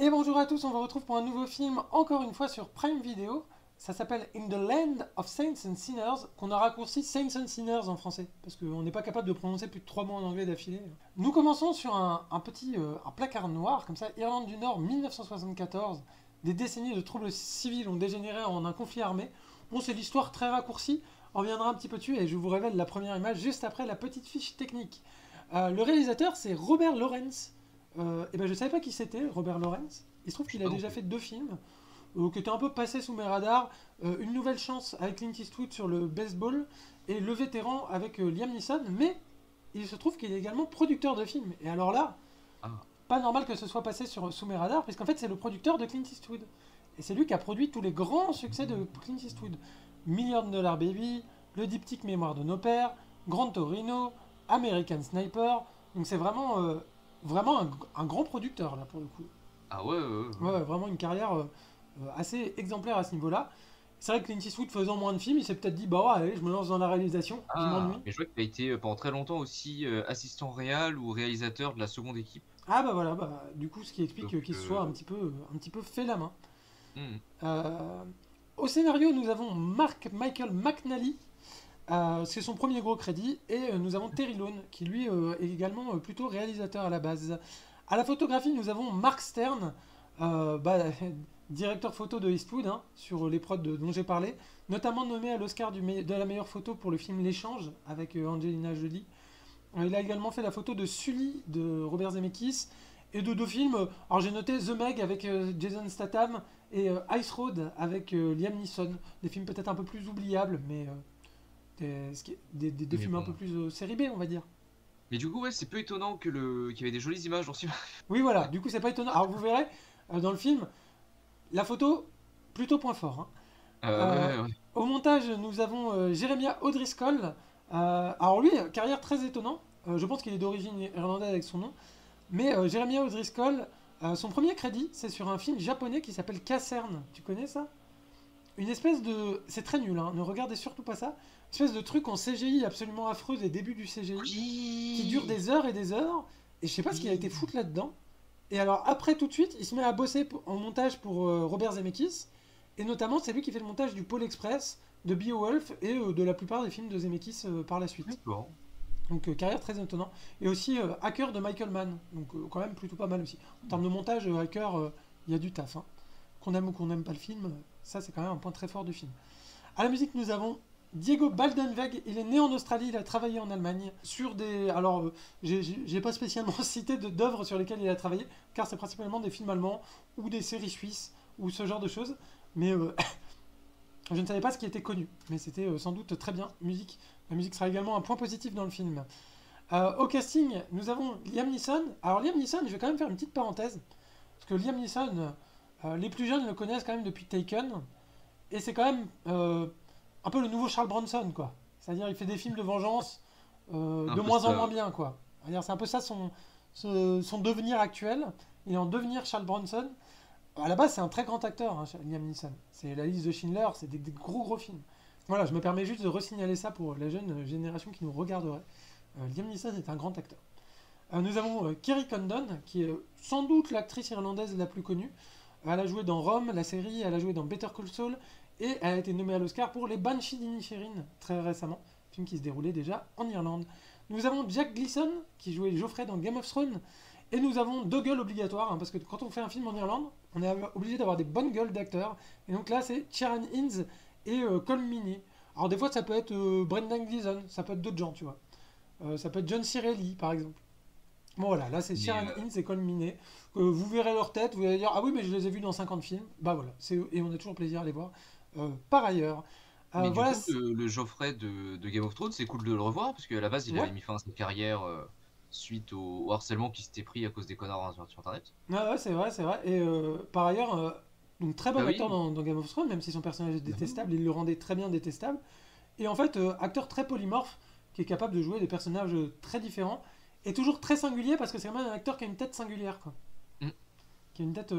Et bonjour à tous, on vous retrouve pour un nouveau film, encore une fois sur Prime Video. Ça s'appelle In the Land of Saints and Sinners, qu'on a raccourci Saints and Sinners en français, parce qu'on n'est pas capable de prononcer plus de 3 mots en anglais d'affilée. Nous commençons sur un petit un placard noir, comme ça, Irlande du Nord, 1974. Des décennies de troubles civils ont dégénéré en un conflit armé. Bon, c'est l'histoire très raccourcie, on reviendra un petit peu dessus, et je vous révèle la première image juste après la petite fiche technique. Le réalisateur, c'est Robert Lawrence. Et ben je savais pas qui c'était, Robert Lawrence. Il se trouve qu'il a déjà fait 2 films qui étaient un peu passés sous mes radars. Une nouvelle chance avec Clint Eastwood sur le baseball et Le Vétéran avec Liam Neeson. Mais il se trouve qu'il est également producteur de films. Et alors là, Ah, pas normal que ce soit passé sous mes radars, puisqu'en fait c'est le producteur de Clint Eastwood. Et c'est lui qui a produit tous les grands succès de Clint Eastwood. Million Dollar Baby, Le diptyque Mémoire de nos pères, Grand Torino, American Sniper. Donc c'est vraiment un grand producteur là pour le coup. ah ouais, ouais, ouais, Ouais, ouais. ouais, vraiment une carrière assez exemplaire à ce niveau-là. C'est vrai que Clint Eastwood faisant moins de films, il s'est peut-être dit bah ouais, allez, je me lance dans la réalisation, je Ah, m'ennuie. mais je vois qu'il a été pendant très longtemps aussi assistant réal ou réalisateur de la seconde équipe. Ah bah voilà, bah, du coup ce qui explique Donc, qu'il se soit un petit peu fait la main. hmm. Euh, Au scénario, nous avons Mark Michael McNally, c'est son premier gros crédit, et nous avons Terry Lone, qui lui est également plutôt réalisateur à la base. À la photographie, nous avons Mark Stern, bah, directeur photo de Eastwood, hein, sur les prods dont j'ai parlé, notamment nommé à l'Oscar de la meilleure photo pour le film L'échange avec Angelina Jolie. Il a également fait la photo de Sully de Robert Zemeckis et de 2 films. Alors j'ai noté The Meg avec Jason Statham et Ice Road avec Liam Neeson. Des films peut-être un peu plus oubliables, mais des Mais films un peu bon. plus série B, on va dire. Mais du coup, ouais, c'est peu étonnant qu'il y avait des jolies images dans ce film. Oui, voilà, du coup, c'est pas étonnant. Alors vous verrez, dans le film, la photo, plutôt point fort, hein. Ouais, Euh, ouais, ouais. Au montage, nous avons Jeremiah O'Driscoll. Alors lui, carrière très étonnante. Je pense qu'il est d'origine irlandaise avec son nom. Mais Jeremiah O'Driscoll, son premier crédit, c'est sur un film japonais qui s'appelle Caserne. Tu connais ça? Une espèce de... C'est très nul, hein, ne regardez surtout pas ça. Une espèce de truc en CGI absolument affreux des débuts du CGI, qui dure Oui, des heures et des heures. Et je sais pas ce qu'il a été oui. foutre là-dedans. Et alors après, tout de suite, il se met à bosser en montage pour Robert Zemeckis. Et notamment, c'est lui qui fait le montage du Pôle Express, de Beowulf et de la plupart des films de Zemeckis par la suite. D'accord. Donc carrière très étonnant. Et aussi Hacker de Michael Mann. Donc quand même plutôt pas mal aussi. En termes de montage, Hacker, il y a du taf, hein. Qu'on aime ou qu'on n'aime pas le film, ça c'est quand même un point très fort du film. À la musique, nous avons Diego Baldenweg. Il est né en Australie, il a travaillé en Allemagne sur des. Alors, j'ai pas spécialement cité d'œuvres sur lesquelles il a travaillé, car c'est principalement des films allemands ou des séries suisses ou ce genre de choses. Mais je ne savais pas ce qui était connu, mais c'était sans doute très bien. Musique. La musique sera également un point positif dans le film. Au casting, nous avons Liam Neeson. Alors Liam Neeson, je vais quand même faire une petite parenthèse, parce que Liam Neeson, les plus jeunes le connaissent quand même depuis Taken, et c'est quand même un peu le nouveau Charles Bronson, quoi. C'est-à-dire il fait des films de vengeance Un de peu moins en ça, moins ouais. bien, quoi. C'est un peu ça son devenir actuel. Il est en devenir Charles Bronson. À la base, c'est un très grand acteur, hein, Liam Neeson. C'est La Liste de Schindler, c'est des gros films. Voilà, je me permets juste de resignaler ça pour la jeune génération qui nous regarderait. Liam Neeson est un grand acteur. Nous avons Kerry Condon, qui est sans doute l'actrice irlandaise la plus connue. Elle a joué dans Rome, la série, elle a joué dans Better Call Saul, et elle a été nommée à l'Oscar pour Les Banshees d'Inisherin, très récemment, film qui se déroulait déjà en Irlande. Nous avons Jack Gleeson, qui jouait Geoffrey dans Game of Thrones, et nous avons deux gueules obligatoires, hein, parce que quand on fait un film en Irlande, on est obligé d'avoir des bonnes gueules d'acteurs, et donc là c'est Ciarán Hinds et Colm Meaney. Alors des fois ça peut être Brendan Gleeson, ça peut être d'autres gens, tu vois. Ça peut être John Cirelli, par exemple. Bon voilà, là c'est Mais Sharon Hinds et Colm Meaney. Vous verrez leur tête, vous allez dire ah oui mais je les ai vus dans 50 films. Bah voilà, et on a toujours plaisir à les voir. Par ailleurs, Mais du voilà, coup, le Geoffrey de Game of Thrones, c'est cool de le revoir, parce qu'à la base, il ouais, avait mis fin à sa carrière suite au harcèlement qui s'était pris à cause des connards sur Internet. ouais, c'est vrai, c'est vrai. Et par ailleurs, donc très Bah bon acteur oui. dans Game of Thrones, même si son personnage est Bah oui, détestable, il le rendait très bien détestable. Et en fait, acteur très polymorphe, qui est capable de jouer des personnages très différents, et toujours très singulier parce que c'est quand même un acteur qui a une tête singulière, quoi. oui. Qui a une tête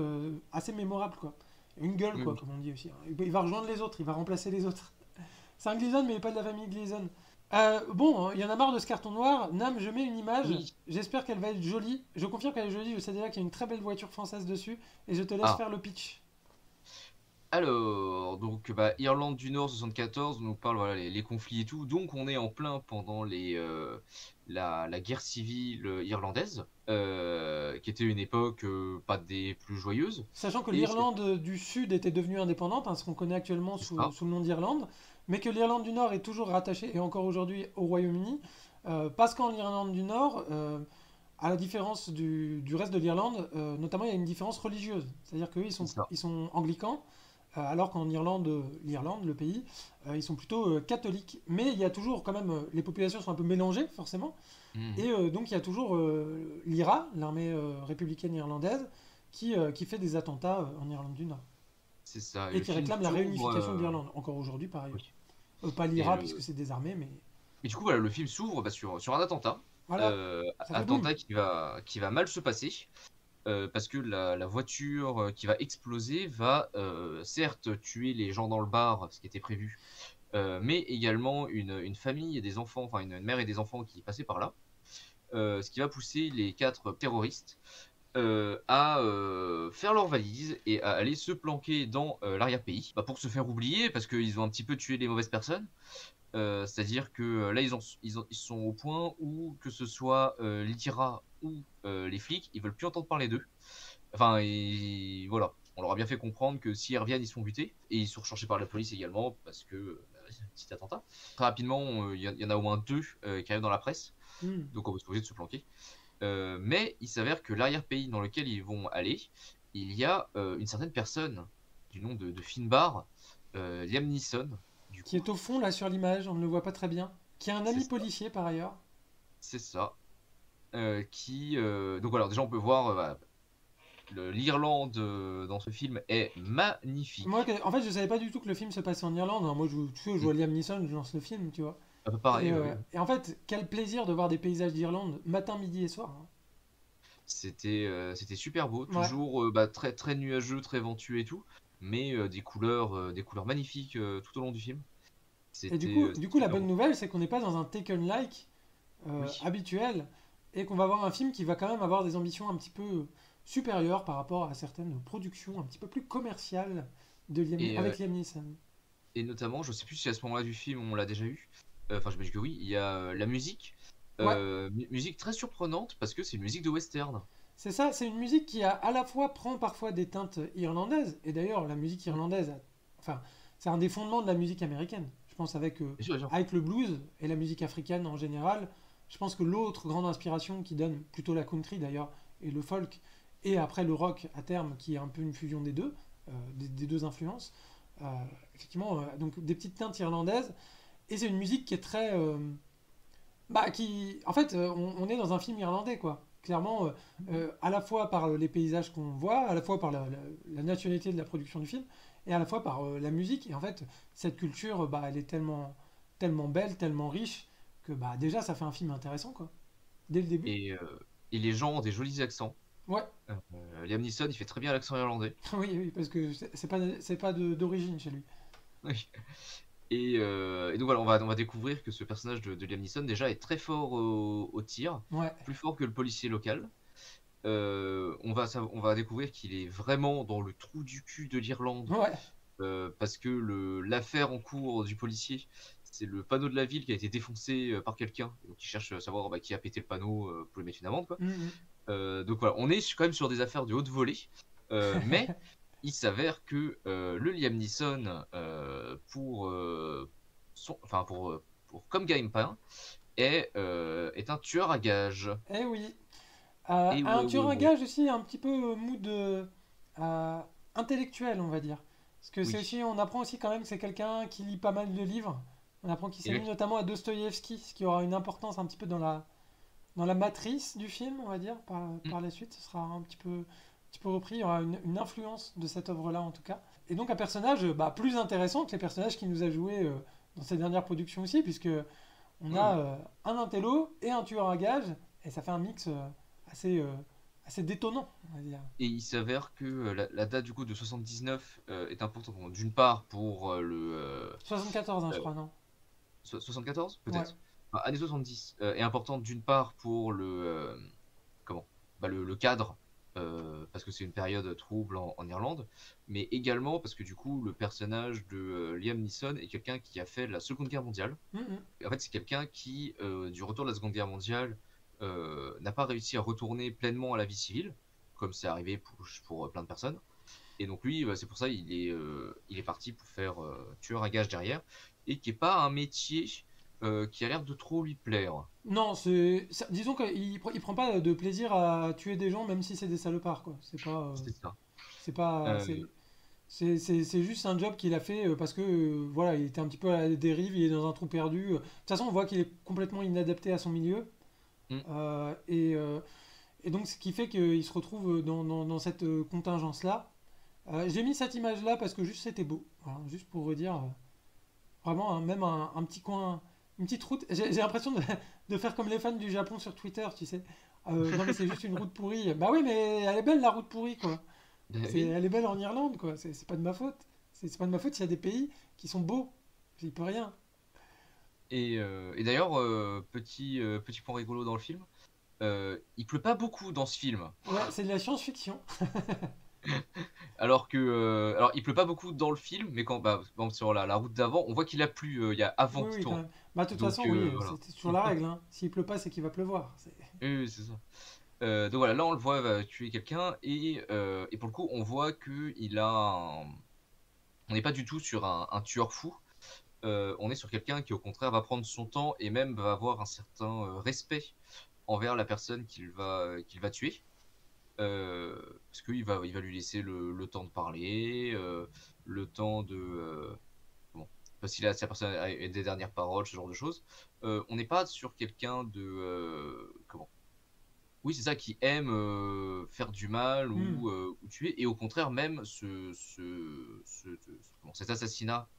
assez mémorable, quoi. Une gueule, Oui, quoi, oui. comme on dit aussi, hein. Il va rejoindre les autres, il va remplacer les autres. C'est un Gleason, mais il n'est pas de la famille Gleason. Bon, il y en a marre de ce carton noir. Nam, je mets une image. Oui. J'espère qu'elle va être jolie. Je confirme qu'elle est jolie. Je sais déjà qu'il y a une très belle voiture française dessus. Et je te laisse Ah. faire le pitch. Alors, donc, bah, Irlande du Nord 74, on nous parle, voilà, les conflits et tout. Donc, on est en plein pendant la guerre civile irlandaise, qui était une époque pas des plus joyeuses. Sachant que Et c'est l'Irlande du Sud était devenue indépendante, hein, ce qu'on connaît actuellement c'est sous, ça. sous le nom d'Irlande, mais que l'Irlande du Nord est toujours rattachée, et encore aujourd'hui, au Royaume-Uni, parce qu'en Irlande du Nord, à la différence du reste de l'Irlande, notamment il y a une différence religieuse. C'est-à-dire qu'eux, ils C'est sont, ça. ils sont anglicans, alors qu'en Irlande, l'Irlande, le pays, ils sont plutôt catholiques. Mais il y a toujours quand même, les populations sont un peu mélangées, forcément, Mhm. et donc il y a toujours l'IRA, l'armée républicaine irlandaise, qui fait des attentats en Irlande du Nord. C'est ça. Et Et le qui film réclame la s'ouvre. réunification de l'Irlande, encore aujourd'hui par ailleurs. Oui. Pas Et l'IRA puisque le, c'est désarmé, mais Et du coup, voilà, le film s'ouvre bah, sur un attentat. voilà, ça fait boum. Attentat qui va mal se passer. Parce que la voiture qui va exploser va certes tuer les gens dans le bar, ce qui était prévu, mais également une famille et des enfants, enfin une mère et des enfants qui passaient par là. Ce qui va pousser les quatre terroristes à faire leurs valises et à aller se planquer dans l'arrière-pays bah, pour se faire oublier parce qu'ils ont un petit peu tué les mauvaises personnes. C'est-à-dire que là, ils sont au point où, que ce soit l'IRA ou les flics, ils veulent plus entendre parler d'eux. Enfin, et voilà. On leur a bien fait comprendre que s'ils reviennent, ils sont butés. Et ils sont recherchés par la police également, parce que c'est un petit attentat. Très rapidement, il y en a au moins deux qui arrivent dans la presse. Hmm. Donc on va se obligé de se planquer. Mais il s'avère que l'arrière-pays dans lequel ils vont aller, il y a une certaine personne du nom de Finbar, Liam Neeson, du Qui coup. est au fond là sur l'image, on ne le voit pas très bien. Qui a un C'est ami ça. policier par ailleurs. C'est ça. Donc voilà, déjà on peut voir voilà, l'Irlande dans ce film est Moi, magnifique. en fait, je savais pas du tout que le film se passait en Irlande. Alors, moi, tu sais, je Mm. vois Liam Neeson, je lance le film, tu vois. Un peu Et, pareil, euh, oui. et en fait, quel plaisir de voir des paysages d'Irlande matin, midi et soir, hein. C'était super beau, Ouais. toujours bah, très très nuageux, très ventueux et tout, mais des couleurs magnifiques tout au long du film. Et du C'était coup, du c'était coup, la super bonne beau. nouvelle, c'est qu'on n'est pas dans un Taken-like Oui. habituel et qu'on va voir un film qui va quand même avoir des ambitions un petit peu supérieures par rapport à certaines productions un petit peu plus commerciales Et, avec Liam Neeson. et notamment, je sais plus si à ce moment-là du film on l'a déjà eu. Enfin, j'imagine que oui. Il y a la musique, Ouais, musique très surprenante parce que c'est une musique de western. c'est ça, c'est une musique qui à la fois prend parfois des teintes irlandaises, et d'ailleurs la musique irlandaise, enfin, c'est un des fondements de la musique américaine. Je pense Bien sûr, bien sûr. avec le blues et la musique africaine en général, je pense que l'autre grande inspiration qui donne plutôt la country d'ailleurs, et le folk, et après le rock à terme, qui est un peu une fusion des deux, des deux influences, euh, effectivement, donc des petites teintes irlandaises, et c'est une musique qui est très, en fait, on est dans un film irlandais, quoi. Clairement, à la fois par les paysages qu'on voit, à la fois par la nationalité de la production du film, et à la fois par la musique. Et en fait, cette culture, elle est tellement, tellement belle, tellement riche, que déjà, ça fait un film intéressant, quoi. Dès le début. Et, euh, et les gens ont des jolis accents. Ouais, Liam Neeson, il fait très bien l'accent irlandais. oui, oui, parce que c'est pas d'origine chez lui. Oui. Et donc voilà, on va découvrir que ce personnage de Liam Neeson déjà est très fort au tir, Ouais, plus fort que le policier local. On va découvrir qu'il est vraiment dans le trou du cul de l'Irlande, ouais. parce que l'affaire en cours du policier, c'est le panneau de la ville qui a été défoncé par quelqu'un. Donc il cherche à savoir bah, qui a pété le panneau pour lui mettre une amende, quoi. Mhm. Donc voilà, on est quand même sur des affaires de haute volée, mais il s'avère que le Liam Neeson, enfin comme gagne-pain, est un tueur à gages. Eh oui. Et Un ouais, ouais, tueur à ouais. gage aussi, un petit peu mood euh, intellectuel, on va dire. Parce que c'est Oui. aussi, on apprend aussi quand même que c'est quelqu'un qui lit pas mal de livres. On apprend qu'il s'est mis Et notamment à Dostoïevski, ce qui aura une importance un petit peu dans la matrice du film, on va dire, par la suite. Ce sera un petit peu repris. Il y aura une influence de cette œuvre-là, en tout cas. Et donc un personnage plus intéressant que les personnages qu'il nous a joués dans ses dernières productions aussi, puisque on oui, a oui. un intello et un tueur à gages, et ça fait un mix assez, assez détonnant, on va dire. Et il s'avère que la date du coup de 79 est importante. Bon, d'une part pour le 74, hein, je euh, crois, non? 74 Ouais. peut-être. Enfin, années 70 est importante d'une part pour comment le cadre, parce que c'est une période trouble en Irlande, mais également parce que du coup le personnage de Liam Neeson est quelqu'un qui a fait la Seconde Guerre mondiale. Mhm. En fait, c'est quelqu'un qui, du retour de la Seconde Guerre mondiale, n'a pas réussi à retourner pleinement à la vie civile, comme c'est arrivé pour plein de personnes. Et donc lui, c'est pour ça il est parti pour faire tueur à gages derrière, et qui est pas un métier qui a l'air de trop lui plaire. Non, disons qu'il prend pas de plaisir à tuer des gens, même si c'est des salopards, quoi. C'est ça. C'est pas, Euh, c'est juste un job qu'il a fait parce que voilà, il était un petit peu à la dérive, il est dans un trou perdu. De toute façon, on voit qu'il est complètement inadapté à son milieu. hmm, Euh, et, euh, et donc, ce qui fait qu'il se retrouve dans cette contingence-là. J'ai mis cette image-là parce que juste c'était beau. Voilà, juste pour vous dire, vraiment, hein, même un petit coin, une petite route. J'ai l'impression de faire comme les fans du Japon sur Twitter, tu sais. Non, mais c'est juste une route pourrie. Bah oui, mais elle est belle la route pourrie, quoi. oui. Elle est belle en Irlande, quoi. C'est pas de ma faute. C'est pas de ma faute s'il y a des pays qui sont beaux. J'y peux rien. Et d'ailleurs, petit point rigolo dans le film, il pleut pas beaucoup dans ce film. Ouais, c'est de la science-fiction. Alors il pleut pas beaucoup dans le film, mais quand par exemple, sur la route d'avant, on voit qu'il a plu, il y a avant Oui, qu'il oui, quand tourne. même. Bah, de toute Donc façon, oui, voilà. c'est toujours la règle, hein. S'il pleut pas, c'est qu'il va pleuvoir. Oui, oui, c'est ça. Donc voilà, là on le voit va tuer quelqu'un et pour le coup on voit que on n'est pas du tout sur un tueur fou. On est sur quelqu'un qui au contraire va prendre son temps et même va avoir un certain respect envers la personne qu'il va tuer. Parce qu'il va lui laisser le temps de parler, le temps bon, parce qu'il a sa personne a des dernières paroles, ce genre de choses. On n'est pas sur quelqu'un de comment oui, c'est ça, qui aime faire du mal Hmm, ou tuer, et au contraire, même cet assassinat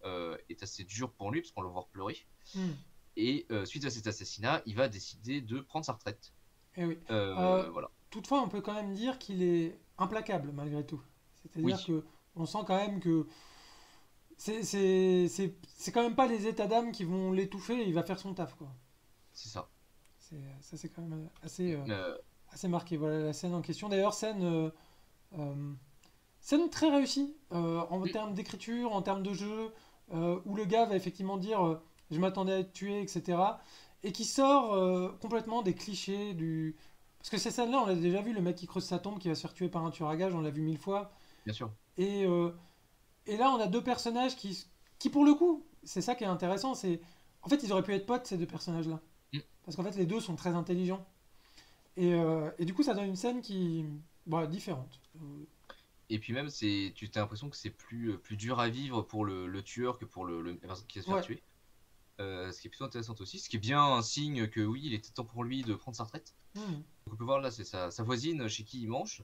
est assez dur pour lui, parce qu'on le voit pleurer. hmm. Et suite à cet assassinat, il va décider de prendre sa retraite. Eh oui. Euh, Voilà. Toutefois, on peut quand même dire qu'il est implacable, malgré tout. C'est-à-dire Oui, que on sent quand même que c'est quand même pas les états d'âme qui vont l'étouffer, il va faire son taf, quoi. c'est ça. Ça, c'est quand même assez, Euh, assez marqué. Voilà la scène en question. D'ailleurs, euh, scène très réussie en mm, termes d'écriture, en termes de jeu, où le gars va effectivement dire je m'attendais à être tué, etc. Et qui sort complètement des clichés du. Parce que ces scènes-là, on l'a déjà vu, le mec qui creuse sa tombe, qui va se faire tuer par un tueur à gages, on l'a vu mille fois. bien sûr. Et, euh, et là, on a deux personnages qui pour le coup, c'est ça qui est intéressant, c'est. En fait, ils auraient pu être potes, ces deux personnages-là. Mm. Parce qu'en fait, les deux sont très intelligents. Et du coup, ça donne une scène qui. Bon, différente. Et puis même, tu as l'impression que c'est plus dur à vivre pour le tueur que pour la personne qui va se faire Ouais. tuer. Ce qui est plutôt intéressant aussi, ce qui est bien un signe que oui, il était temps pour lui de prendre sa retraite. Hmm. Donc on peut voir là, c'est sa voisine chez qui il mange,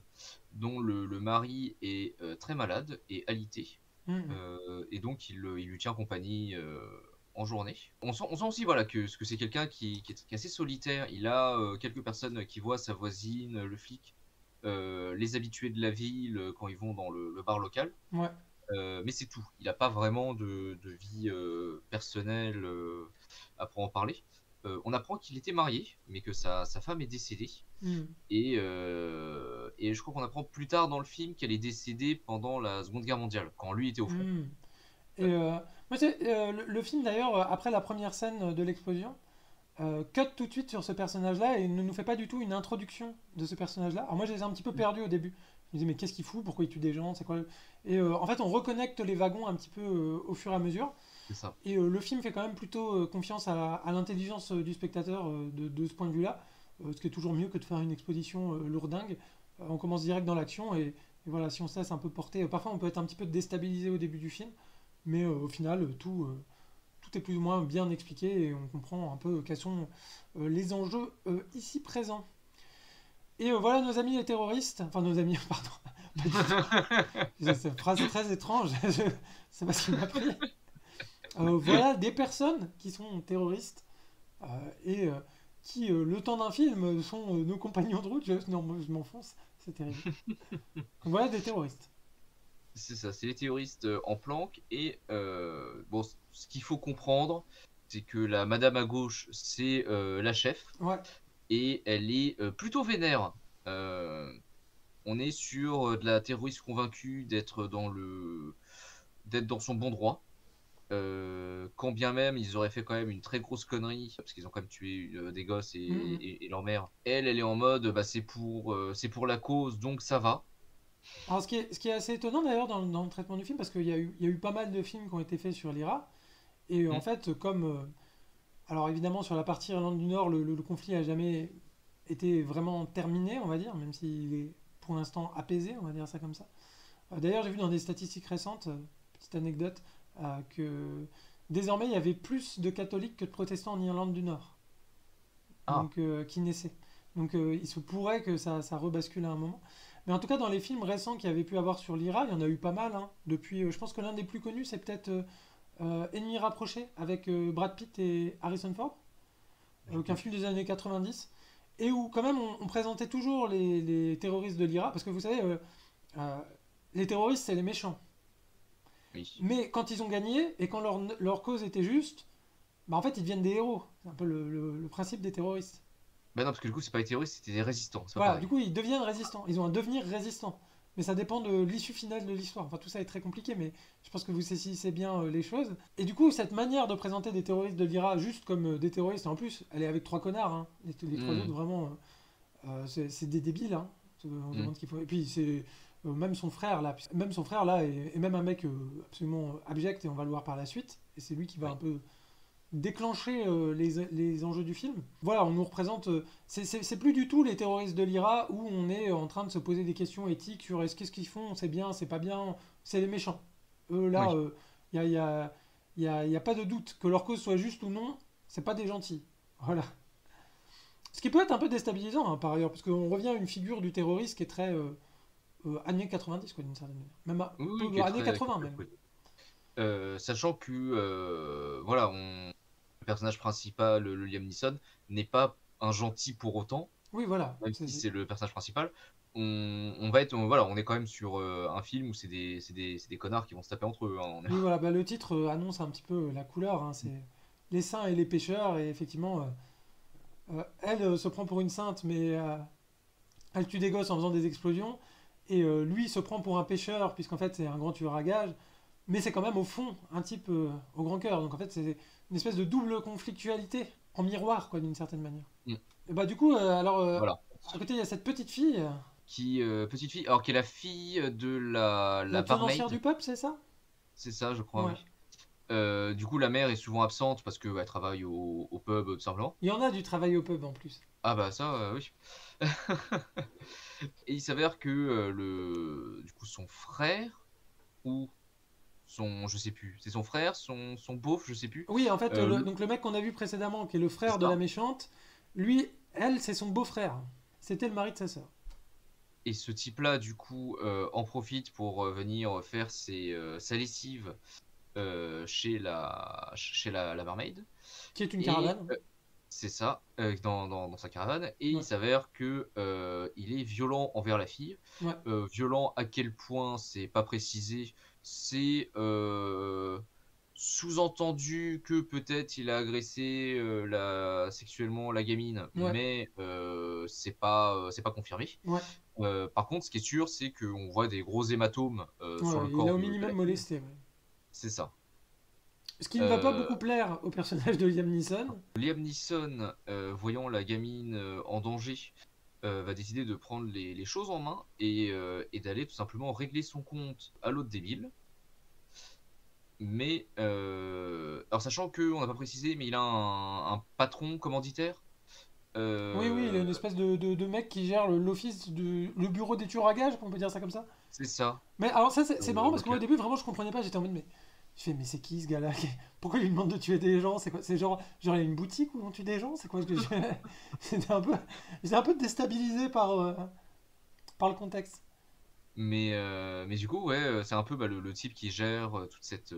dont le mari est très malade et alité. Hmm. Et donc il lui tient compagnie en journée. On sent aussi voilà, que c'est quelqu'un qui est assez solitaire. Il a quelques personnes qui voient sa voisine, le flic, les habitués de la ville quand ils vont dans le bar local. Ouais. Mais c'est tout. Il n'a pas vraiment de vie personnelle à en parler. On apprend qu'il était marié, mais que sa femme est décédée. Hmm. Et je crois qu'on apprend plus tard dans le film qu'elle est décédée pendant la Seconde Guerre mondiale, quand lui était au front. Hmm. Euh, Moi, le film d'ailleurs, après la première scène de l'explosion, cut tout de suite sur ce personnage-là et ne nous fait pas du tout une introduction de ce personnage-là. Alors moi, j'étais un petit peu perdu au début. Je me disais, mais qu'est-ce qu'il fout? Pourquoi il tue des gens? C'est quoi en fait, on reconnecte les wagons un petit peu au fur et à mesure. c'est ça. Et le film fait quand même plutôt confiance à l'intelligence du spectateur de ce point de vue-là. Ce qui est toujours mieux que de faire une exposition lourdingue. On commence direct dans l'action et voilà, si on se laisse un peu porter. Parfois, on peut être un petit peu déstabilisé au début du film. Mais au final, tout est plus ou moins bien expliqué et on comprend un peu quels sont les enjeux ici présents. Et voilà nos amis les terroristes, enfin nos amis, pardon, pas du tout. Cette phrase est très étrange, c'est pas ce qui m'a pris. Voilà des personnes qui sont terroristes euh, et qui, le temps d'un film, sont nos compagnons de route. Non, je m'enfonce, c'est terrible. Donc voilà des terroristes. C'est ça, c'est les terroristes en planque. Et bon, ce qu'il faut comprendre, c'est que la madame à gauche, c'est la chef, Ouais. et elle est plutôt vénère. Euh, on est sur de la terroriste convaincue d'être dans son bon droit. Quand bien même ils auraient fait quand même une très grosse connerie, parce qu'ils ont quand même tué des gosses Mhm. et leur mère. Elle est en mode, bah, c'est pour la cause, donc ça va. Alors, ce qui est assez étonnant d'ailleurs dans le traitement du film, parce qu'il y a eu pas mal de films qui ont été faits sur l'IRA, et en Mm. fait, alors évidemment, sur la partie Irlande du Nord, le conflit a jamais été vraiment terminé, on va dire, même s'il est pour l'instant apaisé, on va dire ça comme ça. D'ailleurs, j'ai vu dans des statistiques récentes, petite anecdote, que désormais il y avait plus de catholiques que de protestants en Irlande du Nord, Ah, donc qui naissaient. Donc il se pourrait que ça rebascule à un moment. Mais en tout cas, dans les films récents qu'il y avait pu avoir sur l'IRA, il y en a eu pas mal, hein. Depuis, je pense que l'un des plus connus, c'est peut-être Ennemi rapproché avec Brad Pitt et Harrison Ford, qui est un film des années 90, et où quand même on présentait toujours les terroristes de l'IRA, parce que vous savez, euh, les terroristes c'est les méchants. oui. Mais quand ils ont gagné et quand leur cause était juste, bah en fait ils deviennent des héros. C'est un peu le principe des terroristes. Bah non, parce que du coup, c'est pas les terroristes, c'était des résistants, c'est pas Voilà, du pareil. coup ils deviennent résistants. Ils ont un devenir résistant. Mais ça dépend de l'issue finale de l'histoire. Enfin tout ça est très compliqué, mais je pense que vous saisissez bien les choses. Et du coup cette manière de présenter des terroristes de l'IRA juste comme des terroristes, en plus elle est avec trois connards, hein. Les trois autres Mm. vraiment, c'est des débiles, hein. On se Mm. demande ce qu'il faut. Et puis c'est même son frère là, même son frère là est même un mec absolument abject et on va le voir par la suite. Et c'est lui qui va un Oui. peu déclencher les enjeux du film. Voilà, on nous représente. C'est plus du tout les terroristes de l'IRA où on est en train de se poser des questions éthiques sur qu'est-ce qu'ils font, c'est bien, c'est pas bien, c'est les méchants. Eux là, Oui. il y a pas de doute que leur cause soit juste ou non, c'est pas des gentils. Voilà. Ce qui peut être un peu déstabilisant hein, par ailleurs, parce qu'on revient à une figure du terroriste qui est très années 90 quoi d'une certaine manière. Même Oui, peu oui, qui est années qui est 80 très même. cool. Sachant que voilà, le personnage principal, le Liam Neeson, n'est pas un gentil pour autant, Oui voilà. même si c'est le personnage principal. Voilà, on est quand même sur un film où c'est des connards qui vont se taper entre eux, hein. Oui, voilà, bah, le titre annonce un petit peu la couleur, hein, c'est les saints et les pécheurs, et effectivement, elle se prend pour une sainte, mais elle tue des gosses en faisant des explosions, et lui se prend pour un pécheur, puisqu'en fait c'est un grand tueur à gages, mais c'est quand même au fond un type au grand cœur, donc en fait c'est une espèce de double conflictualité en miroir, quoi, d'une certaine manière. Mm. Et bah du coup, alors, Voilà. à côté il y a cette petite fille, Petite fille, alors qui est la fille de la la tenancière barmaid, du peuple, c'est ça? c'est ça, je crois, Ouais. oui. Du coup, la mère est souvent absente parce que elle travaille au pub, tout simplement. Il y en a du travail au pub en plus. Ah bah ça, oui. Et il s'avère que du coup, son frère ou je sais plus, c'est son frère, son beauf, je sais plus. Oui, en fait, Le- donc le mec qu'on a vu précédemment, qui est le frère c'est de la ça. méchante, lui, elle, c'est son beau-frère. C'était le mari de sa sœur. Et ce type-là, du coup, en profite pour venir faire sa lessive chez la barmaid. Qui est une Et caravane. c'est ça, dans sa caravane. Et il Ouais, s'avère que il est violent envers la fille. ouais, Violent à quel point, c'est pas précisé. C'est sous-entendu que peut-être il a agressé sexuellement la gamine, ouais, mais c'est pas confirmé. ouais. Par contre, ce qui est sûr, c'est qu'on voit des gros hématomes sur Ouais, le il corps a au de minimum la fille. molesté. Ouais. C'est ça. Ce qui ne va pas Euh, beaucoup plaire au personnage de Liam Neeson. Liam Neeson, voyant la gamine en danger, va décider de prendre les choses en main et d'aller tout simplement régler son compte à l'autre débile. Mais, alors sachant qu'on n'a pas précisé, mais il a un patron commanditaire. Oui, oui, il a Euh, une espèce de mec qui gère l'office le bureau des tueurs à gages, on peut dire ça comme ça. c'est ça. Mais alors ça, c'est marrant parce que moi au Local. début, vraiment, je comprenais pas. J'étais en mode, mais. Je fais, mais c'est qui ce gars-là? Pourquoi il lui demande de tuer des gens? C'est quoi? C'est genre, il y a une boutique où on tue des gens? C'est quoi ce que je... C'était un peu. J'étais un peu déstabilisé par le contexte. Mais du coup, ouais, c'est un peu bah, le type qui gère toute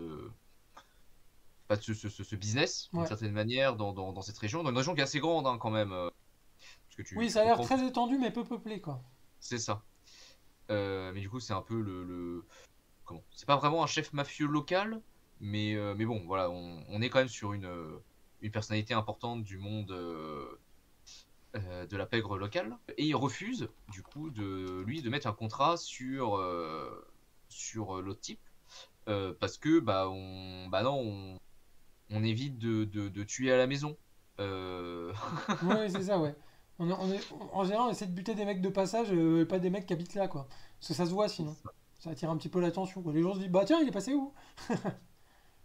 bah, ce business, d'une Ouais. certaine manière, dans cette région. Dans une région qui est assez grande, hein, quand même. Parce que Oui, tu ça a l'air comprends que très étendu, mais peu peuplé, quoi. c'est ça. Mais du coup, c'est un peu comment? C'est pas vraiment un chef mafieux local, mais bon, voilà, on est quand même sur une. une personnalité importante du monde de la pègre locale, et il refuse du coup de mettre un contrat sur l'autre type, parce que non, on évite de tuer à la maison. Euh, Ouais, c'est ça, ouais. En général, on essaie de buter des mecs de passage, et pas des mecs qui habitent là, quoi. Parce que ça se voit sinon. Ça attire un petit peu l'attention, quoi. Les gens se disent, bah tiens, il est passé où?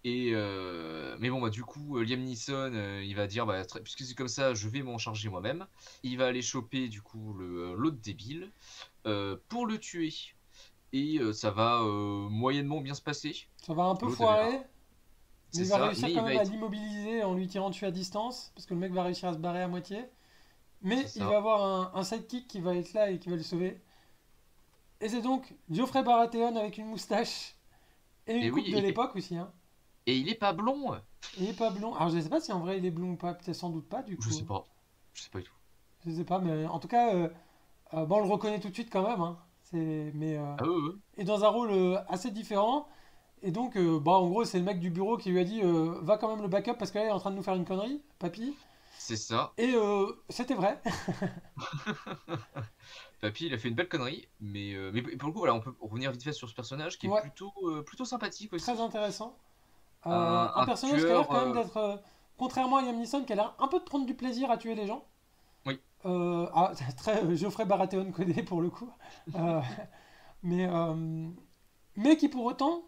Mais bon, bah, du coup, Liam Neeson, il va dire, bah, puisque c'est comme ça, je vais m'en charger moi-même. Il va aller choper, du coup, l'autre débile, pour le tuer. Et ça va moyennement bien se passer. Ça va un peu L'autre avait foirer, mais C'est il va ça, réussir mais quand il va même à être. l'immobiliser en lui tirant dessus à distance, parce que le mec va réussir à se barrer à moitié. C'est Mais il ça. va avoir un sidekick qui va être là et qui va le sauver. Et c'est donc Geoffrey Baratheon avec une moustache et une Et oui, coupe de l'époque aussi, hein. et il est pas blond. Il est pas blond. Alors je sais pas si en vrai il est blond ou pas, peut-être sans doute pas du Je coup. sais pas. Je sais pas du tout. Je sais pas, mais en tout cas, bon, on le reconnaît tout de suite quand même, hein. Ah ouais, ouais. Et dans un rôle assez différent. Et donc, bah, en gros, c'est le mec du bureau qui lui a dit va quand même le backup parce que là, il est en train de nous faire une connerie, papy. C'est ça. Et c'était vrai. Papy, il a fait une belle connerie, mais pour le coup, voilà, on peut revenir vite fait sur ce personnage qui est Ouais, plutôt sympathique très aussi. intéressant. Un Un personnage qui a l'air tueur. quand même d'être, contrairement à Liam Neeson, qui a l'air un peu de prendre du plaisir à tuer les gens. Oui, Très Geoffrey Baratheon codé pour le coup. Euh, mais, euh, mais qui pour autant,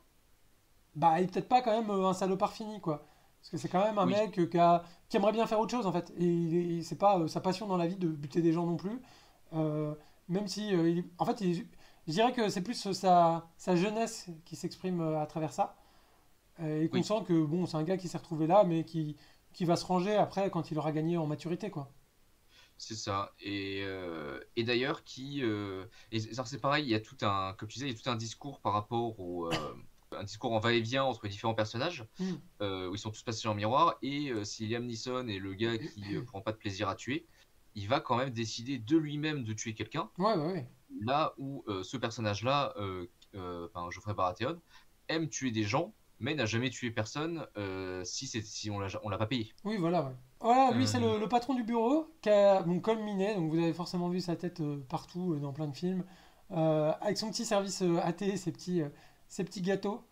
bah, il est peut-être pas quand même un salopard fini, quoi. Parce que c'est quand même un oui, mec qui aimerait bien faire autre chose, en fait. Et c'est pas sa passion dans la vie de buter des gens non plus. Euh, Même si, en fait, je dirais que c'est plus sa jeunesse qui s'exprime à travers ça. Et qu'on oui, sent que, bon, c'est un gars qui s'est retrouvé là, mais qui va se ranger après quand il aura gagné en maturité, quoi. c'est ça. Et d'ailleurs, alors c'est pareil, il y a tout un, comme tu disais, il y a tout un discours par rapport un discours en va-et-vient entre différents personnages, Hmm. où ils sont tous passés en miroir, et si Liam Neeson est le gars qui prend pas de plaisir à tuer, il va quand même décider de lui-même de tuer quelqu'un, Ouais, ouais, ouais. là où ce personnage-là, enfin, Geoffrey Baratheon, aime tuer des gens, mais n'a jamais tué personne si on l'a pas payé. Oui, voilà, ouais. Voilà, lui, c'est Euh, le patron du bureau, qui a, donc, comme Minet, donc vous avez forcément vu sa tête partout, dans plein de films, avec son petit service AT, ses petits gâteaux.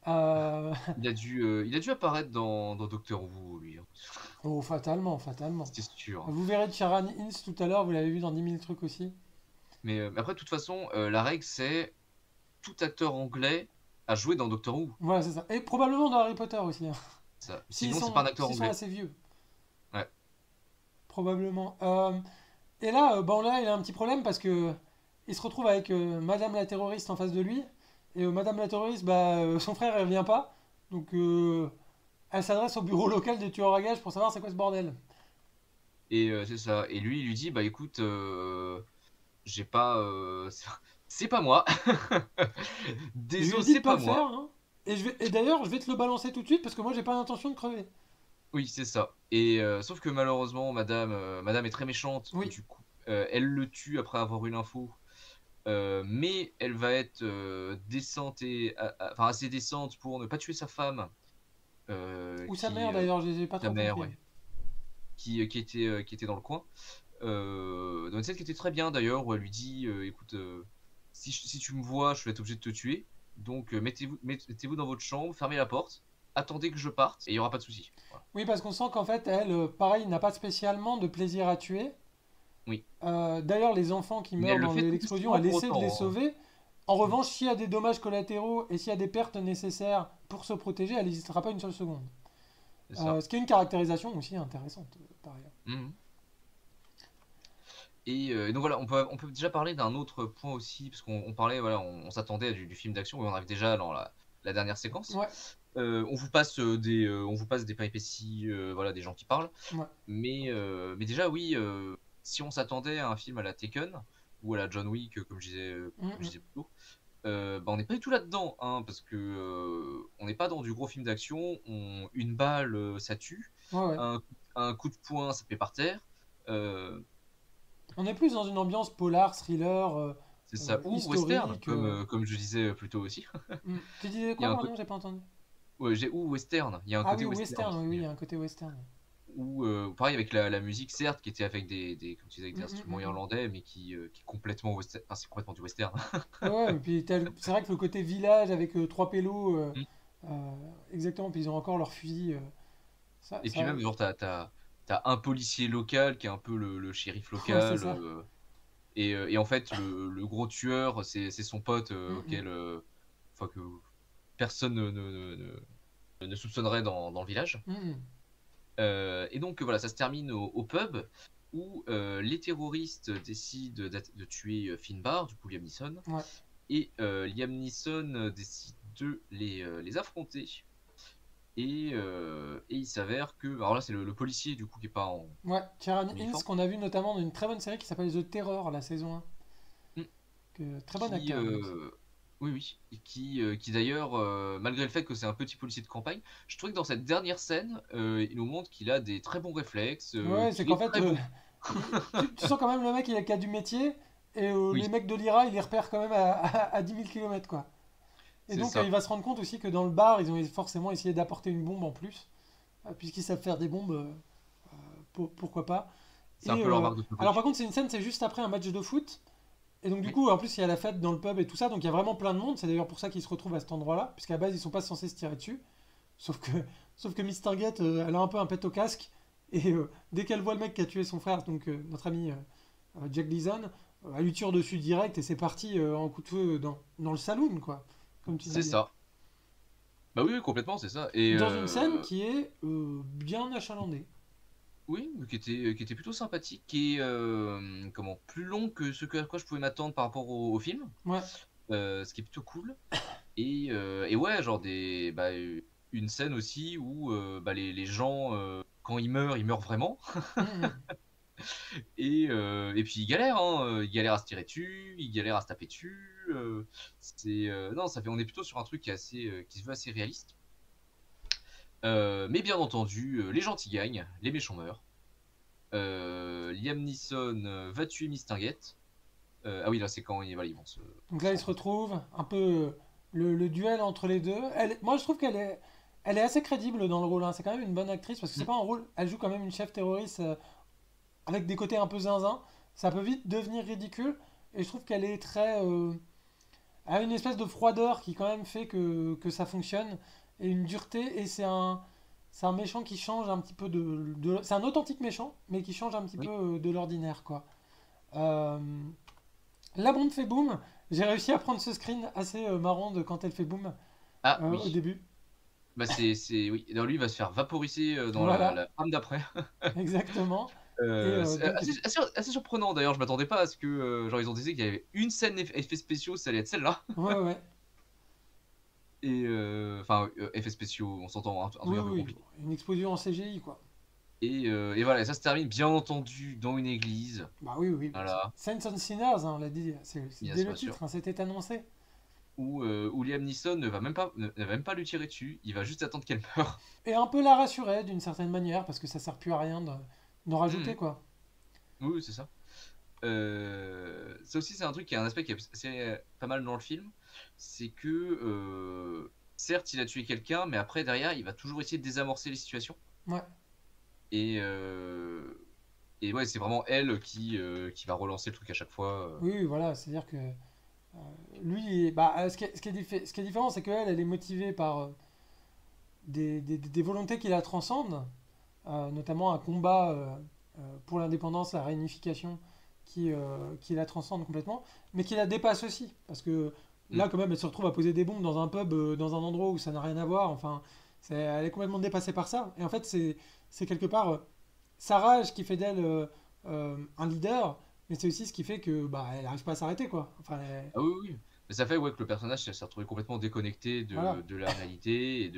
Euh, il a dû apparaître dans Doctor Who, lui, hein. Oh, fatalement, fatalement. C'est sûr. Vous verrez Sharon Ince tout à l'heure, vous l'avez vu dans 10 000 trucs aussi. Mais après, de toute façon, la règle, c'est tout acteur anglais a joué dans Doctor Who. Voilà, c'est ça. Et probablement dans Harry Potter aussi, hein. Ça. Sinon, c'est pas un acteur S'ils sont anglais. assez vieux, Ouais. probablement. Et là, bon, là, il a un petit problème parce que il se retrouve avec Madame la terroriste en face de lui. Et Madame la terroriste, bah, son frère, elle vient pas. Donc, elle s'adresse au bureau local des tueurs à gages pour savoir c'est quoi ce bordel. Et c'est ça. Et lui, il lui dit, bah écoute, j'ai pas, c'est pas moi. Je lui ai Désolé, dit de c'est pas pas le faire, moi. hein. Et d'ailleurs, je vais te le balancer tout de suite parce que moi, j'ai pas l'intention de crever. Oui, c'est ça. Et sauf que malheureusement, Madame est très méchante. Oui, Du coup, elle le tue après avoir eu l'info. Mais elle va être décente enfin assez décente pour ne pas tuer sa femme, ou sa mère d'ailleurs, j'ai pas sa trop mère, compris. ouais, qui était dans le coin. Dans une scène qui était très bien d'ailleurs, où elle lui dit, écoute, si tu me vois, je vais être obligé de te tuer. Donc mettez-vous dans votre chambre, fermez la porte, attendez que je parte, et il y aura pas de souci. Voilà. Oui, parce qu'on sent qu'en fait, elle, pareil, n'a pas spécialement de plaisir à tuer. Oui. D'ailleurs, les enfants qui Mais meurent elle le dans fait tout l'explosion, doucement elle pour essaie de les autant, hein. sauver. En revanche, s'il y a des dommages collatéraux et s'il y a des pertes nécessaires pour se protéger, elle n'hésitera pas une seule seconde. C'est ça. Ce qui est une caractérisation aussi intéressante, par ailleurs. Mhm. Et donc voilà, on peut déjà parler d'un autre point aussi, parce qu'on parlait, voilà, on s'attendait à du film d'action, et on arrive déjà dans la dernière séquence. Ouais, On vous passe des péripéties, voilà, des gens qui parlent. ouais. Mais déjà, oui, si on s'attendait à un film à la Taken ou à la John Wick, Mm, comme je mm. disais plus tôt, bah, on n'est pas du tout là-dedans, hein, parce que on n'est pas dans du gros film d'action. Une balle, ça tue. Ouais, ouais. Un coup de poing, ça fait par terre. Euh, On est plus dans une ambiance polar, thriller, c'est ça. Ou western, historique. comme je disais plus tôt aussi. Tu disais Il y a quoi, un pardon? côté, J'ai pas entendu. ouais, ou western. Il y a un Ah côté oui, western western, oui, oui, aussi, il y a un côté western. Ou pareil avec la musique, certes, qui était avec comme tu disais, avec des instruments Mm. irlandais, mais qui est complètement western. Enfin, c'est complètement du western. Ouais, et puis c'est vrai que le côté village avec trois pélos, Mm. exactement, puis ils ont encore leur fusil. Ça, Et puis ça, même, genre, t'as un policier local qui est un peu le shérif ouais, c'est local. ça. Et en fait, le gros tueur, c'est son pote Mm. auquel enfin, que personne ne soupçonnerait dans le village. Mm. Et donc voilà, ça se termine au pub où les terroristes décident de tuer Finbar, du coup Liam Neeson, Ouais. et Liam Neeson décide de les affronter. Et il s'avère que, alors là c'est le policier du coup qui est pas Ouais, Kieran en Hinz, uniforme, qu'on a vu notamment dans une très bonne série qui s'appelle The Terror, la saison 1. hmm, Très bon qui acteur, lui aussi. oui oui, et qui d'ailleurs, malgré le fait que c'est un petit policier de campagne, je trouve que dans cette dernière scène, il nous montre qu'il a des très bons réflexes, Ouais, c'est qu'il qu'en est fait, très bon. tu sens quand même le mec, il a le cas du métier, et Oui, les mecs de l'IRA, ils les repèrent quand même à 10 000 km, quoi. Et c'est donc, ça. il va se rendre compte aussi que dans le bar, ils ont forcément essayé d'apporter une bombe en plus, puisqu'ils savent faire des bombes, pourquoi pas. C'est un Et peu leur marque de alors, par fabrique. contre, c'est une scène, c'est juste après un match de foot. Et donc, du Oui, coup, en plus, il y a la fête dans le pub et tout ça, donc il y a vraiment plein de monde. C'est d'ailleurs pour ça qu'ils se retrouvent à cet endroit-là, puisqu'à la base, ils sont pas censés se tirer dessus. Sauf que, sauf que Miss Target, elle a un peu un pet au casque. Et dès qu'elle voit le mec qui a tué son frère, donc notre ami Jack Leeson, elle lui tire dessus direct et c'est parti en coup de feu dans le saloon, quoi. Comme tu c'est disais. ça. Bah oui, oui, complètement, c'est ça. Et Dans une scène qui est bien achalandée. oui, mais qui était plutôt sympathique, qui est comment, plus long que ce à quoi je pouvais m'attendre par rapport au film, Ouais. ce qui est plutôt cool. Et ouais, genre une scène aussi où bah, les gens, quand ils meurent vraiment. Mhm. Et puis ils galèrent, hein, ils galèrent à se tirer dessus, ils galèrent à se taper dessus. Non, on est plutôt sur un truc qui se veut assez réaliste. Mais bien entendu, les gentils gagnent, les méchants meurent. Liam Neeson va tuer Miss Target. Ah oui, là c'est quand voilà, ils vont Donc se là, ils se rencontrer. retrouvent. Un peu le duel entre les deux. Moi, je trouve elle est assez crédible dans le rôle, hein. C'est quand même une bonne actrice parce que c'est Mm. pas un rôle. Elle joue quand même une chef terroriste avec des côtés un peu zinzin. Ça peut vite devenir ridicule. Et je trouve qu'elle est très. Elle a une espèce de froideur qui quand même fait que ça fonctionne. Et une dureté. Et c'est un méchant qui change un petit peu c'est un authentique méchant, mais qui change un petit peu Oui. de l'ordinaire, quoi. Euh, la bombe fait boum. J'ai réussi à prendre ce screen assez marrant de quand elle fait boum Ah au oui. début. Bah oui. Alors lui il va se faire vaporiser dans Voilà, la trame d'après. exactement. Et C'est donc, assez surprenant d'ailleurs, je m'attendais pas à ce que genre ils ont dit qu'il y avait une scène effets spéciaux, ça allait être celle-là. ouais, ouais. Et enfin effets spéciaux, on s'entend, un Oui, truc un peu oui, compliqué. une explosion en CGI, quoi. Et voilà, et ça se termine bien entendu dans une église. Bah oui, oui. Bah, Voilà, Saints and Sinners, hein, on l'a dit, c'est bien dès sûr, le bien sûr. titre, hein, c'était annoncé. Où Liam Neeson ne va même pas lui tirer dessus, il va juste attendre qu'elle meure. Et un peu la rassurer d'une certaine manière, parce que ça sert plus à rien d'en rajouter, Mhm. quoi. Oui, oui, c'est ça. Ça aussi, c'est un truc qui est un aspect qui est assez pas mal dans le film. C'est que, certes, il a tué quelqu'un, mais après, derrière, il va toujours essayer de désamorcer les situations. Ouais, Et, euh, et ouais, c'est vraiment elle qui va relancer le truc à chaque fois. oui, oui, voilà, c'est-à-dire que lui, bah, ce qui est différent, c'est qu'elle, elle est motivée par des volontés qui la transcendent, notamment un combat pour l'indépendance, la réunification, qui la transcende complètement, mais qui la dépasse aussi. Parce que Mm. là, quand même, elle se retrouve à poser des bombes dans un pub, dans un endroit où ça n'a rien à voir. Enfin, elle est complètement dépassée par ça. Et en fait, c'est quelque part sa rage qui fait d'elle un leader, mais c'est aussi ce qui fait que bah, elle n'arrive pas à s'arrêter, quoi. Enfin, Ah oui, oui. Mais ça fait ouais, que le personnage s'est retrouvé complètement déconnecté voilà. de la réalité et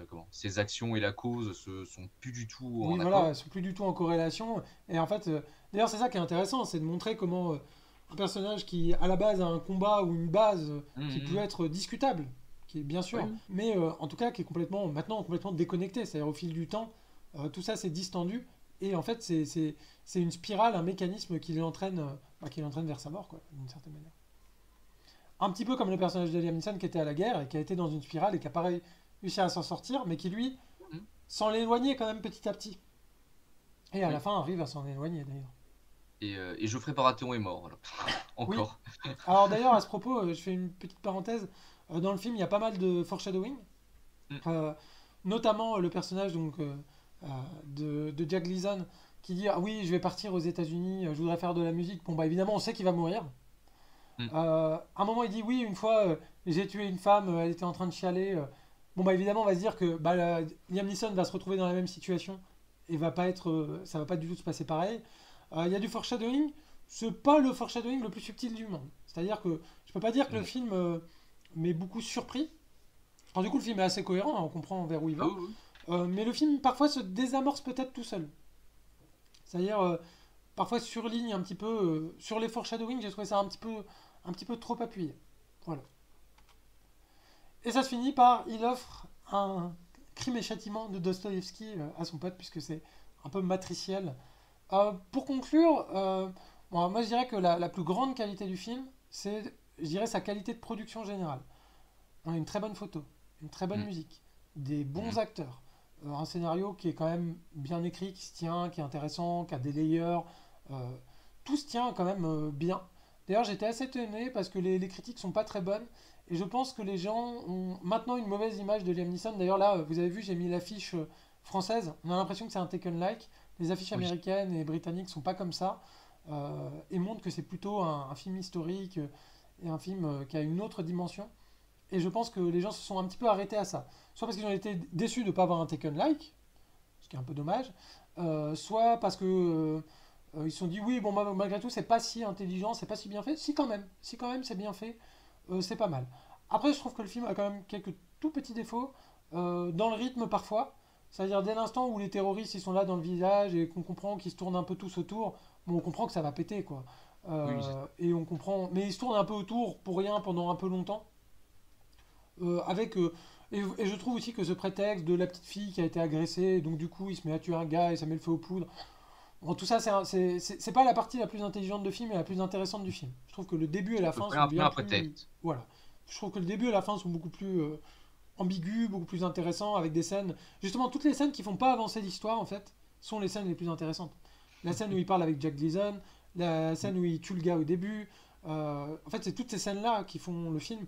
comment, ses actions et la cause sont plus du tout Oui, en voilà, accord. elles sont plus du tout en corrélation. Et en fait, d'ailleurs, c'est ça qui est intéressant, c'est de montrer comment un personnage qui, à la base, a un combat ou une base qui peut Mhm. être discutable, qui est bien Oui, sûr, oui. mais en tout cas qui est maintenant complètement déconnecté. C'est-à-dire au fil du temps, tout ça s'est distendu. Et en fait, c'est une spirale, un mécanisme qui l'entraîne vers sa mort, quoi, d'une certaine manière. Un petit peu comme le personnage de Liam Neeson qui était à la guerre et qui a été dans une spirale et qui a pas réussi à s'en sortir, mais qui lui Mhm. sans l'éloigner quand même petit à petit. Et à la Oui. fin, arrive à s'en éloigner d'ailleurs. Et Geoffrey Baratheon est mort, voilà. Oui. Encore. Alors d'ailleurs, à ce propos, je fais une petite parenthèse. Dans le film, il y a pas mal de foreshadowing. Mm. Euh, Notamment le personnage euh, de Jack Gleason qui dit ah oui je vais partir aux États-Unis, je voudrais faire de la musique. Bon bah évidemment on sait qu'il va mourir. Mm. À un moment il dit oui une fois j'ai tué une femme, elle était en train de chialer. Bon bah évidemment on va se dire que Liam Neeson va se retrouver dans la même situation et va pas être, ça va pas du tout se passer pareil. Il y a du foreshadowing, c'est pas le foreshadowing le plus subtil du monde. C'est-à-dire que je peux pas dire que le Non. film m'est beaucoup surpris. Alors, du coup, le film est assez cohérent, hein, on comprend vers où il Ah va. oui, oui. Mais le film, parfois, se désamorce peut-être tout seul. C'est-à-dire, parfois, surligne un petit peu. Sur les foreshadowing, j'ai trouvé ça un petit peu trop appuyé. Voilà. Et ça se finit par il offre un crime et châtiment de Dostoïevski à son pote, puisque c'est un peu matriciel. Pour conclure, bon, moi je dirais que la plus grande qualité du film, c'est, je dirais, sa qualité de production générale. On a une très bonne photo, une très bonne Mm. musique, des bons Mm. acteurs, un scénario qui est quand même bien écrit, qui se tient, qui est intéressant, qui a des layers. euh, Tout se tient quand même bien. D'ailleurs, j'étais assez étonné parce que les critiques sont pas très bonnes et je pense que les gens ont maintenant une mauvaise image de Liam Neeson. D'ailleurs, là, vous avez vu, j'ai mis l'affiche française. On a l'impression que c'est un Taken-like. Les affiches Oui. américaines et britanniques sont pas comme ça et montrent que c'est plutôt un film historique et un film qui a une autre dimension. Et je pense que les gens se sont un petit peu arrêtés à ça. Soit parce qu'ils ont été déçus de ne pas avoir un Taken-like, ce qui est un peu dommage, soit parce que ils se sont dit oui, bon, malgré tout, c'est pas si intelligent, c'est pas si bien fait. Si quand même, c'est bien fait, c'est pas mal. Après, je trouve que le film a quand même quelques tout petits défauts dans le rythme parfois. C'est-à-dire dès l'instant où les terroristes ils sont là dans le village et qu'on comprend qu'ils se tournent un peu tous autour, bon, on comprend que ça va péter quoi. Oui, c'est ça. Et on comprend, mais ils se tournent un peu autour pour rien pendant un peu longtemps. Avec et je trouve aussi que ce prétexte de la petite fille qui a été agressée, donc du coup il se met à tuer un gars et ça met le feu aux poudres. Bon, tout ça, c'est pas la partie la plus intelligente du film et la plus intéressante du film. Je trouve que le début et la Ça peut fin faire sont un peu bien un plus. prétexte. Voilà. Je trouve que le début et la fin sont beaucoup plus ambigus, beaucoup plus intéressants, avec des scènes. Justement, toutes les scènes qui font pas avancer l'histoire, en fait, sont les scènes les plus intéressantes. La scène où il parle avec Jack Gleason, la Mm. scène où il tue le gars au début. En fait, c'est toutes ces scènes-là qui font le film.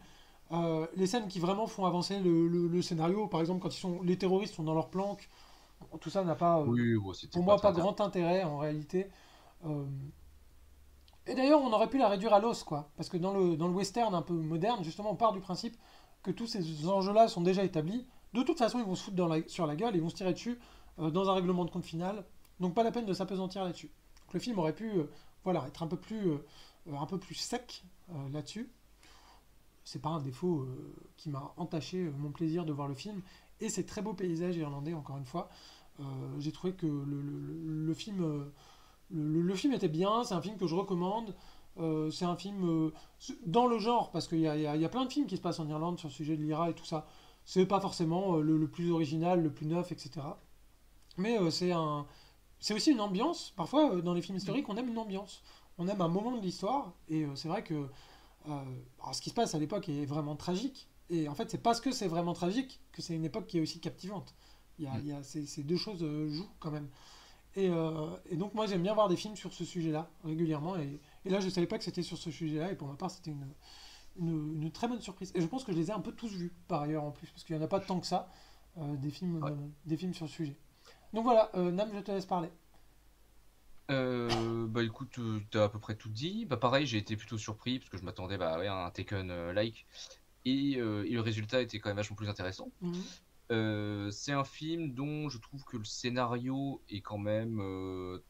Les scènes qui vraiment font avancer le scénario, par exemple, quand les terroristes sont dans leur planque, tout ça n'a pas, Oui, bon, c'était pour pas moi, très pas intéressant. grand intérêt en réalité. Euh, et d'ailleurs, on aurait pu la réduire à l'os, quoi. Parce que dans le western un peu moderne, justement, on part du principe que tous ces enjeux-là sont déjà établis. De toute façon, ils vont se foutre sur la gueule, ils vont se tirer dessus dans un règlement de compte final. Donc, pas la peine de s'apesantir là-dessus. Donc, le film aurait pu voilà, être un peu plus sec là-dessus. C'est pas un défaut qui m'a entaché mon plaisir de voir le film. Et ces très beaux paysages irlandais, encore une fois. J'ai trouvé que le film le film était bien, c'est un film que je recommande. C'est un film dans le genre, parce qu'il y a plein de films qui se passent en Irlande sur le sujet de l'IRA et tout ça. C'est pas forcément le plus original, le plus neuf, etc. Mais c'est aussi une ambiance. Parfois, dans les films historiques, on aime une ambiance. On aime un moment de l'histoire. Et c'est vrai que alors, ce qui se passe à l'époque est vraiment tragique. Et en fait, c'est parce que c'est vraiment tragique que c'est une époque qui est aussi captivante. Mm. Ces deux choses jouent quand même. Et donc moi j'aime bien voir des films sur ce sujet-là régulièrement et là je savais pas que c'était sur ce sujet-là et pour ma part c'était une très bonne surprise et je pense que je les ai un peu tous vus par ailleurs en plus parce qu'il n'y en a pas tant que ça Ouais. des films sur le sujet. Donc voilà, Nam je te laisse parler. Bah écoute, t'as à peu près tout dit. Bah pareil, j'ai été plutôt surpris parce que je m'attendais bah, ouais, à un Taken like et le résultat était quand même vachement plus intéressant. Mhm. C'est un film dont je trouve que le scénario est quand même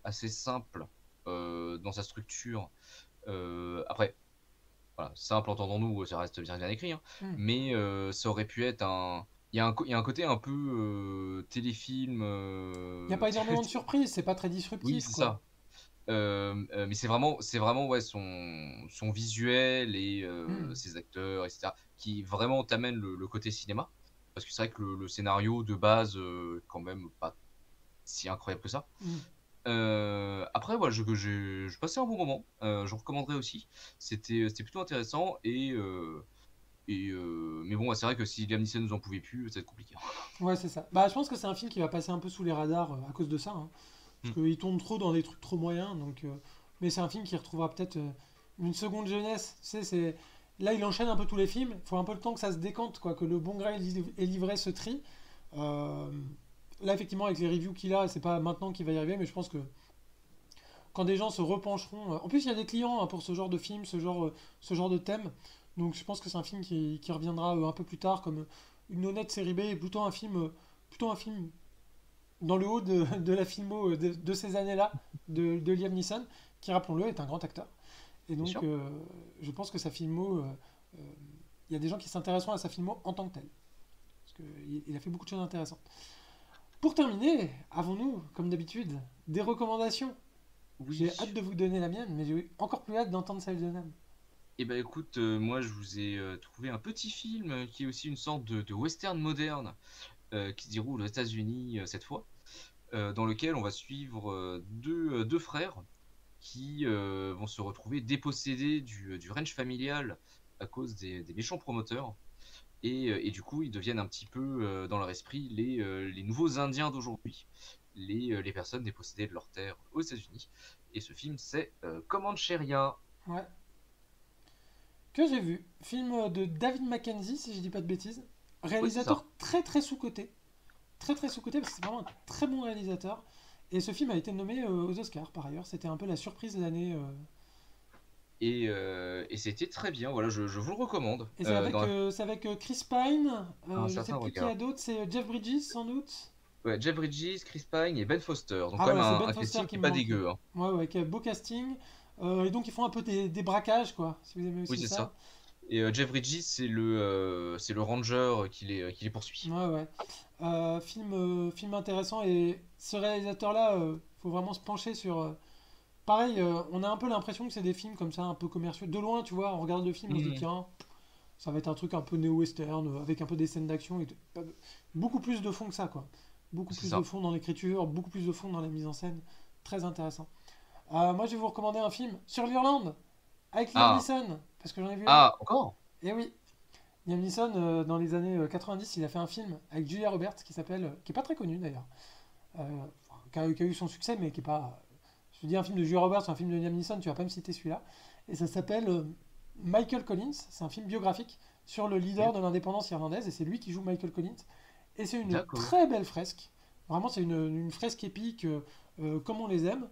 assez simple dans sa structure. Après, voilà, simple entendons-nous, ça reste bien écrit, hein, Mhm. mais ça aurait pu être un. Il y a un côté un peu téléfilm. Il n'y a pas énormément de surprises, c'est pas très Oui, disruptif c'est quoi. ça. Mais c'est vraiment ouais, son visuel et Mhm. ses acteurs, etc., qui vraiment t'amènent le côté cinéma. Parce que c'est vrai que le scénario de base, quand même pas si incroyable que ça. Mhm. Après, voilà, je passais un bon moment. Je recommanderais aussi. C'était plutôt intéressant. Et Mais bon, c'est vrai que si Liam Neeson nous en pouvait plus, ça va être compliqué. Ouais, c'est ça. Bah, je pense que c'est un film qui va passer un peu sous les radars à cause de ça, hein. Parce Hmm, qu'il tourne trop dans des trucs trop moyens. Mais c'est un film qui retrouvera peut-être une seconde jeunesse. Tu sais, là, il enchaîne un peu tous les films. Il faut un peu le temps que ça se décante, quoi, que le bon gras est livré, se trie. Euh, Là, effectivement, avec les reviews qu'il a, c'est pas maintenant qu'il va y arriver, mais je pense que quand des gens se repencheront. En plus, il y a des clients, hein, pour ce genre de film, ce genre de thème. Donc, je pense que c'est un film qui reviendra un peu plus tard, comme une honnête série B, et plutôt un film dans le haut de la filmo de ces années-là, de Liam Neeson, qui, rappelons-le, est un grand acteur. Et bien donc, sûr. je pense que sa filmo, euh, il y a des gens qui s'intéresseront à sa filmo en tant que telle. Parce qu'il a fait beaucoup de choses intéressantes. Pour terminer, avons-nous, comme d'habitude, des recommandations? J'ai Oui. hâte de vous donner la mienne, mais j'ai encore plus hâte d'entendre celle de Nam. Et bah écoute, moi je vous ai trouvé un petit film qui est aussi une sorte de western moderne qui se déroule aux États-Unis cette fois, dans lequel on va suivre deux frères qui vont se retrouver dépossédés du ranch familial à cause des méchants promoteurs. Et du coup, ils deviennent un petit peu, dans leur esprit, les nouveaux Indiens d'aujourd'hui, les personnes dépossédées de leur terre aux États-Unis. Et ce film, c'est Comancheria. Ouais. Que j'ai vu. Film de David Mackenzie, si je dis pas de bêtises. Oui, c'est ça. Réalisateur très très sous-coté. Très très sous-coté parce que c'est vraiment un très bon réalisateur. Et ce film a été nommé aux Oscars par ailleurs. C'était un peu la surprise de l'année. Et c'était très bien, voilà, je vous le recommande. Et Dans c'est avec Chris Pine. un Je sais certain plus qui a regard. d'autres. C'est Jeff Bridges sans doute. Ouais, Jeff Bridges, Chris Pine et Ben Foster. Donc Ah quand même voilà, c'est Ben un Foster casting qui qui est me pas manquait. dégueu, hein. Ouais, ouais, qui a beau casting. Et donc ils font un peu des braquages, quoi, si vous aimez Oui, aussi c'est ça. ça. Et Jeff Bridges, c'est le ranger qui les poursuit. Ouais, ouais. Film intéressant. Et ce réalisateur-là, faut vraiment se pencher sur. Pareil, on a un peu l'impression que c'est des films comme ça, un peu commerciaux. De loin, tu vois, on regarde le film, on se dit, Mhm. tiens, ça va être un truc un peu néo-western, avec un peu des scènes d'action. Beaucoup plus de fond que ça, quoi. Beaucoup C'est plus de ça. fond dans l'écriture, beaucoup plus de fond dans la mise en scène. Très intéressant. Moi, je vais vous recommander un film sur l'Irlande, avec Liam Ah, Neeson, parce que j'en ai vu un. ah, encore? Et oui, Liam Neeson, dans les années 90, il a fait un film avec Julia Roberts qui est pas très connu d'ailleurs, qui a eu son succès, mais qui est pas. Je te dis un film de Julia Roberts, un film de Liam Neeson, tu vas pas me citer celui-là. Et ça s'appelle Michael Collins. C'est un film biographique sur le leader Oui, de l'indépendance irlandaise, et c'est lui qui joue Michael Collins. Et c'est une d'accord. très belle fresque. Vraiment, c'est une fresque épique, comme on les aime.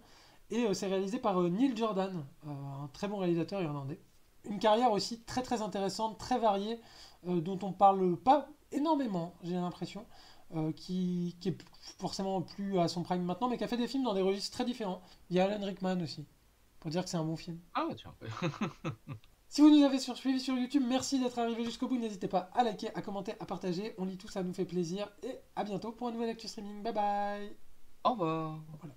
Et c'est réalisé par Neil Jordan, un très bon réalisateur irlandais. Une carrière aussi très très intéressante, très variée, dont on parle pas énormément, j'ai l'impression, qui est forcément plus à son prime maintenant, mais qui a fait des films dans des registres très différents. Il y a Alan Rickman aussi, pour dire que c'est un bon film. Ah, tiens. Si vous nous avez suivis sur YouTube, merci d'être arrivé jusqu'au bout. N'hésitez pas à liker, à commenter, à partager. On lit tout, ça nous fait plaisir. Et à bientôt pour un nouvel Actu Streaming. Bye bye. Au revoir. Voilà.